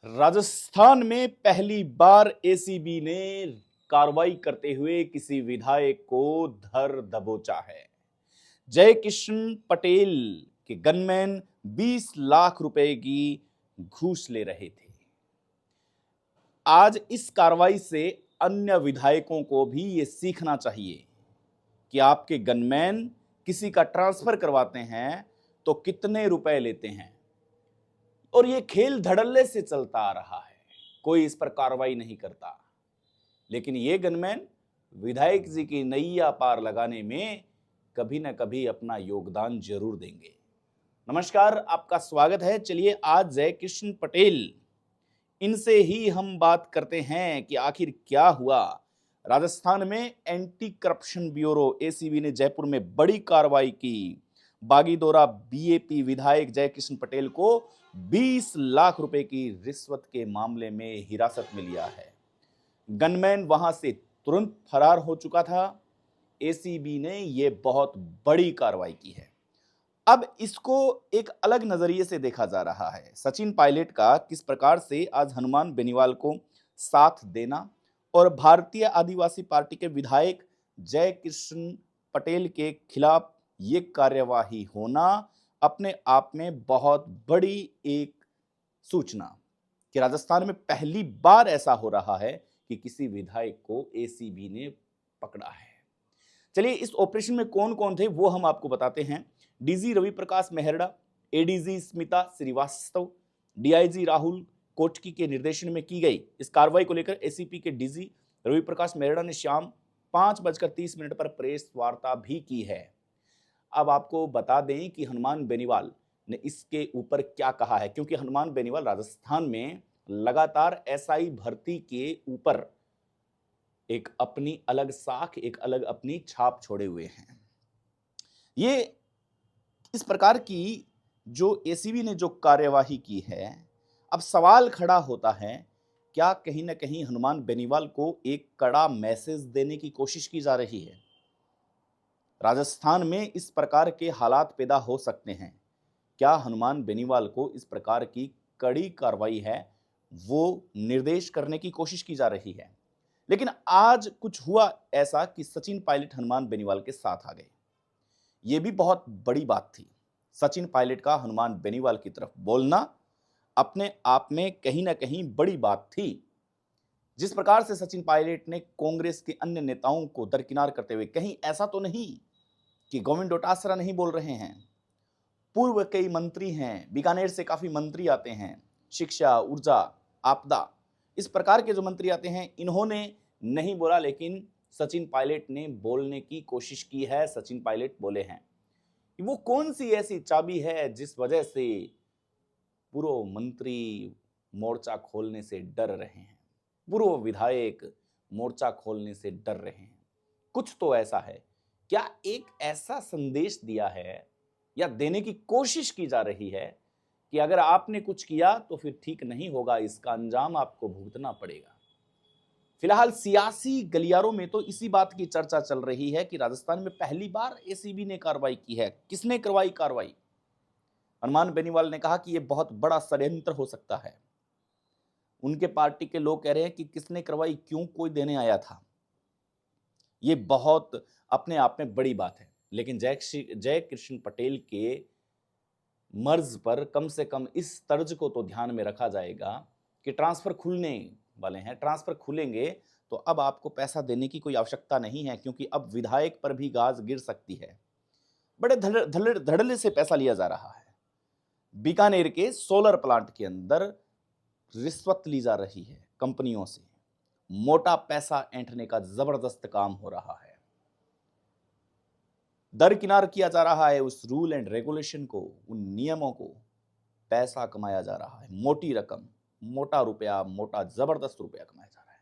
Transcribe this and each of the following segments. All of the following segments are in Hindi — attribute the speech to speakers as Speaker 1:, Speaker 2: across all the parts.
Speaker 1: राजस्थान में पहली बार एसीबी ने कार्रवाई करते हुए किसी विधायक को धर दबोचा है। जय किशन पटेल के गनमैन 20 लाख रुपए की घूस ले रहे थे। आज इस कार्रवाई से अन्य विधायकों को भी ये सीखना चाहिए कि आपके गनमैन किसी का ट्रांसफर करवाते हैं तो कितने रुपए लेते हैं। और ये खेल धड़ल्ले से चलता आ रहा है, कोई इस पर कार्रवाई नहीं करता, लेकिन ये गनमैन विधायक जी की नैया पार लगाने में कभी ना कभी अपना योगदान जरूर देंगे। नमस्कार, आपका स्वागत है। चलिए आज जय किशन पटेल, इनसे ही हम बात करते हैं कि आखिर क्या हुआ। राजस्थान में एंटी करप्शन ब्यूरो एसीबी ने जयपुर में बड़ी कार्रवाई की। बागीदोरा बीएपी विधायक जय किशन पटेल को 20 लाख रुपए की रिश्वत के मामले में हिरासत में लिया है। गनमैन वहां से तुरंत फरार हो चुका था। एसीबी ने यह बहुत बड़ी कार्रवाई की है। अब इसको एक अलग नजरिए से देखा जा रहा है। सचिन पायलट का किस प्रकार से आज हनुमान बेनीवाल को साथ देना और भारतीय आदिवासी पार्टी के विधायक जय किशन पटेल के खिलाफ ये कार्यवाही होना अपने आप में बहुत बड़ी एक सूचना कि राजस्थान में पहली बार ऐसा हो रहा है कि किसी विधायक को एसीबी ने पकड़ा है। चलिए इस ऑपरेशन में कौन कौन थे वो हम आपको बताते हैं। DG Ravi Prakash Mehrada, ADG Smita Srivastava, DIG Rahul Kotki के निर्देशन में की गई इस कार्रवाई को लेकर एसीपी के डीजी रवि प्रकाश मेहरड़ा ने शाम 5:30 पर प्रेस वार्ता भी की है। अब आपको बता दें कि हनुमान बेनीवाल ने इसके ऊपर क्या कहा है, क्योंकि हनुमान बेनीवाल राजस्थान में लगातार एसआई भर्ती के ऊपर एक अपनी अलग साख, एक अलग अपनी छाप छोड़े हुए हैं। ये इस प्रकार की जो एसीबी ने जो कार्यवाही की है, अब सवाल खड़ा होता है, क्या कहीं ना कहीं हनुमान बेनीवाल को एक कड़ा मैसेज देने की कोशिश की जा रही है। राजस्थान में इस प्रकार के हालात पैदा हो सकते हैं। क्या हनुमान बेनीवाल को इस प्रकार की कड़ी कार्रवाई है वो निर्देश करने की कोशिश की जा रही है। लेकिन आज कुछ हुआ ऐसा कि सचिन पायलट हनुमान बेनीवाल के साथ आ गए। यह भी बहुत बड़ी बात थी। सचिन पायलट का हनुमान बेनीवाल की तरफ बोलना अपने आप में कहीं ना कहीं बड़ी बात थी। जिस प्रकार से सचिन पायलट ने कांग्रेस के अन्य नेताओं को दरकिनार करते हुए, कहीं ऐसा तो नहीं कि गोविंद डोटासरा नहीं बोल रहे हैं, पूर्व कई मंत्री हैं, बीकानेर से काफी मंत्री आते हैं, शिक्षा, ऊर्जा, आपदा, इस प्रकार के जो मंत्री आते हैं, इन्होंने नहीं बोला, लेकिन सचिन पायलट ने बोलने की कोशिश की है। सचिन पायलट बोले हैं कि वो कौन सी ऐसी चाबी है जिस वजह से पूर्व मंत्री मोर्चा खोलने से डर रहे हैं, पूर्व विधायक मोर्चा खोलने से डर रहे हैं। कुछ तो ऐसा है। क्या एक ऐसा संदेश दिया है या देने की कोशिश की जा रही है कि अगर आपने कुछ किया तो फिर ठीक नहीं होगा, इसका अंजाम आपको भुगतना पड़ेगा। फिलहाल सियासी गलियारों में तो इसी बात की चर्चा चल रही है कि राजस्थान में पहली बार एसीबी ने कार्रवाई की है। किसने करवाई कार्रवाई? हनुमान बेनीवाल ने कहा कि यह बहुत बड़ा षड्यंत्र हो सकता है। उनके पार्टी के लोग कह रहे हैं कि किसने करवाई, क्यों कोई देने आया था। ये बहुत अपने आप में बड़ी बात है। लेकिन जय किशन पटेल के मर्ज पर कम से कम इस तर्ज को तो ध्यान में रखा जाएगा कि ट्रांसफर खुलने वाले हैं, ट्रांसफर खुलेंगे तो अब आपको पैसा देने की कोई आवश्यकता नहीं है, क्योंकि अब विधायक पर भी गाज गिर सकती है। बड़े धड़ल्ले से पैसा लिया जा रहा है। बीकानेर के सोलर प्लांट के अंदर रिश्वत ली जा रही है कंपनियों से। मोटा पैसा ऐंठने का जबरदस्त काम हो रहा है। दरकिनार किया जा रहा है उस रूल एंड रेगुलेशन को, उन नियमों को। पैसा कमाया जा रहा है, मोटी रकम, मोटा रुपया, मोटा जबरदस्त रुपया कमाया जा रहा है।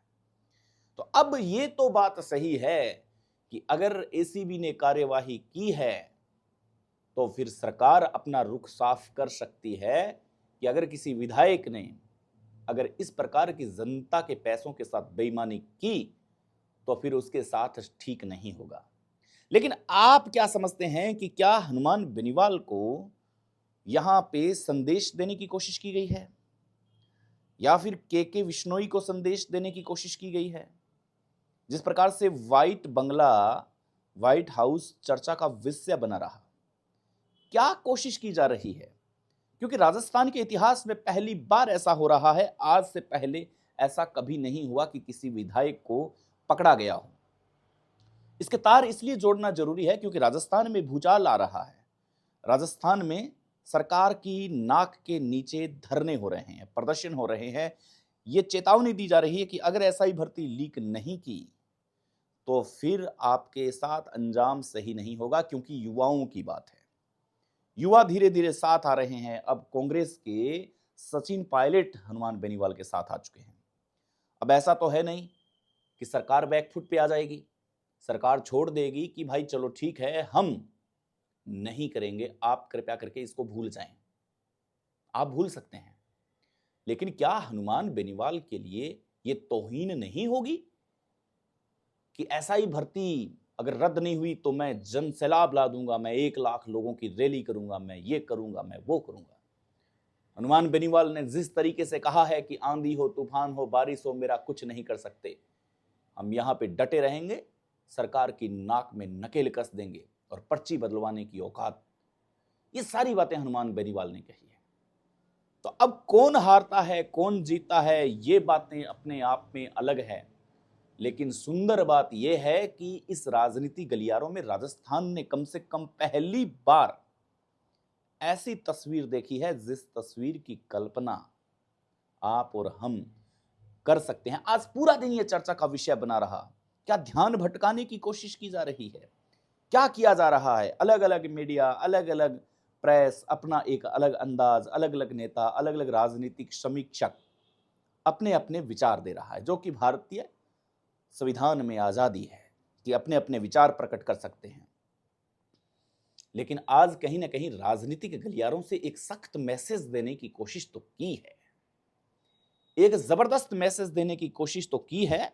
Speaker 1: तो अब ये तो बात सही है कि अगर एसीबी ने कार्यवाही की है तो फिर सरकार अपना रुख साफ कर सकती है कि अगर किसी विधायक ने अगर इस प्रकार की जनता के पैसों के साथ बेईमानी की तो फिर उसके साथ ठीक नहीं होगा। लेकिन आप क्या समझते हैं कि क्या हनुमान बेनीवाल को यहां पे संदेश देने की कोशिश की गई है, या फिर के विश्नोई को संदेश देने की कोशिश की गई है? जिस प्रकार से व्हाइट बंगला, व्हाइट हाउस चर्चा का विषय बना रहा, क्या कोशिश की जा रही है? क्योंकि राजस्थान के इतिहास में पहली बार ऐसा हो रहा है, आज से पहले ऐसा कभी नहीं हुआ कि किसी विधायक को पकड़ा गया हो। इसके तार इसलिए जोड़ना जरूरी है क्योंकि राजस्थान में भूचाल आ रहा है। राजस्थान में सरकार की नाक के नीचे धरने हो रहे हैं, प्रदर्शन हो रहे हैं। ये चेतावनी दी जा रही है कि अगर ऐसा ही भर्ती लीक नहीं की तो फिर आपके साथ अंजाम सही नहीं होगा, क्योंकि युवाओं की बात है। युवा धीरे धीरे साथ आ रहे हैं। अब कांग्रेस के सचिन पायलट हनुमान बेनीवाल के साथ आ चुके हैं। अब ऐसा तो है नहीं कि सरकार बैकफुट पे आ जाएगी, सरकार छोड़ देगी कि भाई चलो ठीक है हम नहीं करेंगे, आप कृपया करके इसको भूल जाएं। आप भूल सकते हैं, लेकिन क्या हनुमान बेनीवाल के लिए यह तौहीन नहीं होगी कि ऐसा ही भर्ती अगर रद्द नहीं हुई तो मैं जन सैलाब ला दूंगा, मैं 1 लाख लोगों की रैली करूंगा, मैं ये करूंगा, मैं वो करूंगा। हनुमान बेनीवाल ने जिस तरीके से कहा है कि आंधी हो, तूफान हो, बारिश हो, मेरा कुछ नहीं कर सकते, हम यहां पे डटे रहेंगे, सरकार की नाक में नकेल कस देंगे और पर्ची बदलवाने की औकात, ये सारी बातें हनुमान बेनीवाल ने कही है। तो अब कौन हारता है, कौन जीतता है, ये बातें अपने आप में अलग है, लेकिन सुंदर बात यह है कि इस राजनीति गलियारों में राजस्थान ने कम से कम पहली बार ऐसी तस्वीर देखी है जिस तस्वीर की कल्पना आप और हम कर सकते हैं। आज पूरा दिन यह चर्चा का विषय बना रहा। क्या ध्यान भटकाने की कोशिश की जा रही है? क्या किया जा रहा है? अलग अलग मीडिया, अलग अलग प्रेस अपना एक अलग अंदाज, अलग अलग नेता, अलग अलग राजनीतिक समीक्षक अपने अपने विचार दे रहा है, जो कि भारतीय संविधान में आजादी है कि अपने अपने विचार प्रकट कर सकते हैं। लेकिन आज कहीं ना कहीं राजनीतिक गलियारों से एक सख्त मैसेज देने की कोशिश तो की है, एक जबरदस्त मैसेज देने की कोशिश तो की है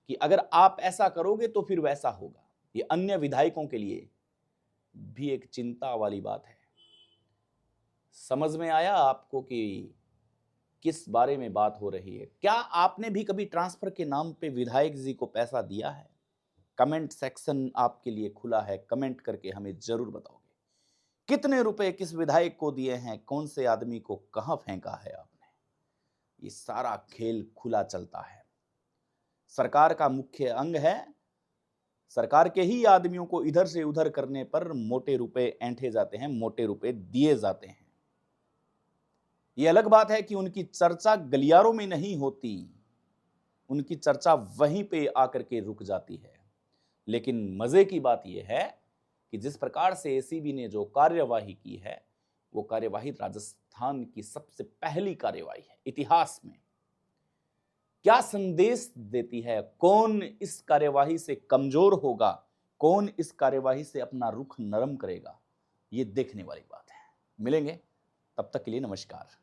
Speaker 1: कि अगर आप ऐसा करोगे तो फिर वैसा होगा। ये अन्य विधायकों के लिए भी एक चिंता वाली बात है। समझ में आया आपको कि किस बारे में बात हो रही है? क्या आपने भी कभी ट्रांसफर के नाम पे विधायक जी को पैसा दिया है? कमेंट सेक्शन आपके लिए खुला है, कमेंट करके हमें जरूर बताओगे कितने रुपए किस विधायक को दिए हैं, कौन से आदमी को कहां फेंका है आपने। ये सारा खेल खुला चलता है। सरकार का मुख्य अंग है, सरकार के ही आदमियों को इधर से उधर करने पर मोटे रुपए ऐंठे जाते हैं, मोटे रुपए दिए जाते हैं। ये अलग बात है कि उनकी चर्चा गलियारों में नहीं होती, उनकी चर्चा वहीं पे आकर के रुक जाती है। लेकिन मजे की बात यह है कि जिस प्रकार से एसीबी ने जो कार्यवाही की है, वो कार्यवाही राजस्थान की सबसे पहली कार्यवाही है इतिहास में। क्या संदेश देती है? कौन इस कार्यवाही से कमजोर होगा, कौन इस कार्यवाही से अपना रुख नरम करेगा, ये देखने वाली बात है। मिलेंगे, तब तक के लिए नमस्कार।